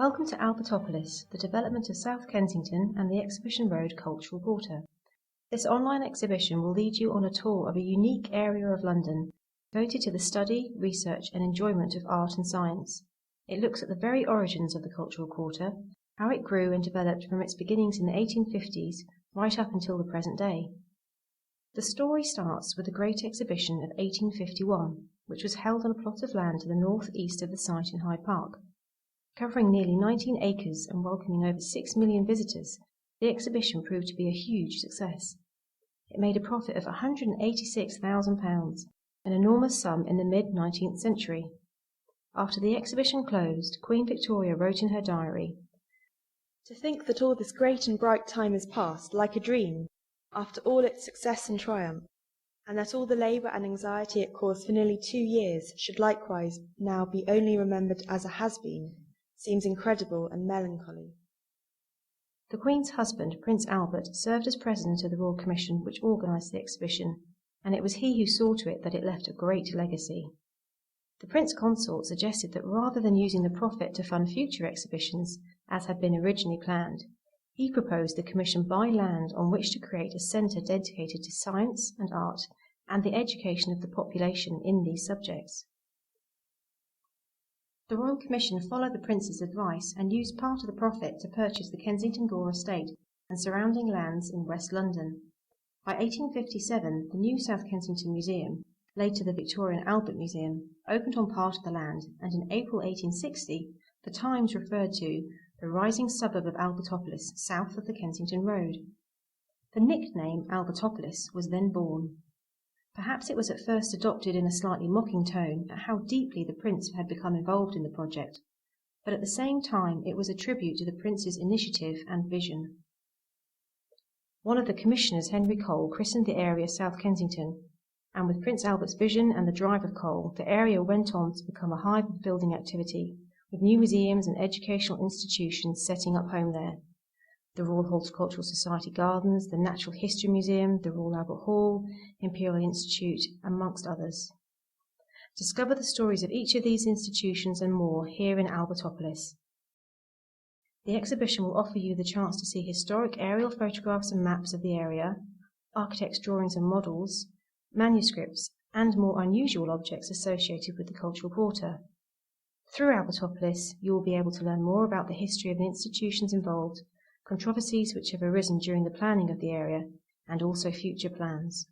Welcome to Albertopolis, the development of South Kensington and the Exhibition Road Cultural Quarter. This online exhibition will lead you on a tour of a unique area of London devoted to the study, research and enjoyment of art and science. It looks at the very origins of the Cultural Quarter, how it grew and developed from its beginnings in the 1850s right up until the present day. The story starts with the Great Exhibition of 1851, which was held on a plot of land to the north-east of the site in Hyde Park. Covering nearly 19 acres and welcoming over 6 million visitors, the exhibition proved to be a huge success. It made a profit of £186,000, an enormous sum in the mid-19th century. After the exhibition closed, Queen Victoria wrote in her diary, "To think that all this great and bright time is past, like a dream, after all its success and triumph, and that all the labour and anxiety it caused for nearly 2 years should likewise now be only remembered as a has-been, seems incredible and melancholy." The Queen's husband, Prince Albert, served as president of the Royal Commission which organised the exhibition, and it was he who saw to it that it left a great legacy. The Prince Consort suggested that rather than using the profit to fund future exhibitions, as had been originally planned, he proposed the Commission buy land on which to create a centre dedicated to science and art and the education of the population in these subjects. The Royal Commission followed the Prince's advice and used part of the profit to purchase the Kensington Gore estate and surrounding lands in West London. By 1857, the new South Kensington Museum, later the Victoria and Albert Museum, opened on part of the land, and in April 1860, the Times referred to the rising suburb of Albertopolis south of the Kensington Road. The nickname Albertopolis was then born. Perhaps it was at first adopted in a slightly mocking tone at how deeply the Prince had become involved in the project, but at the same time it was a tribute to the Prince's initiative and vision. One of the commissioners, Henry Cole, christened the area South Kensington, and with Prince Albert's vision and the drive of Cole, the area went on to become a hive of building activity, with new museums and educational institutions setting up home there. The Royal Horticultural Society Gardens, the Natural History Museum, the Royal Albert Hall, Imperial Institute, amongst others. Discover the stories of each of these institutions and more here in Albertopolis. The exhibition will offer you the chance to see historic aerial photographs and maps of the area, architects' drawings and models, manuscripts, and more unusual objects associated with the Cultural Quarter. Through Albertopolis, you will be able to learn more about the history of the institutions involved, controversies which have arisen during the planning of the area, and also future plans.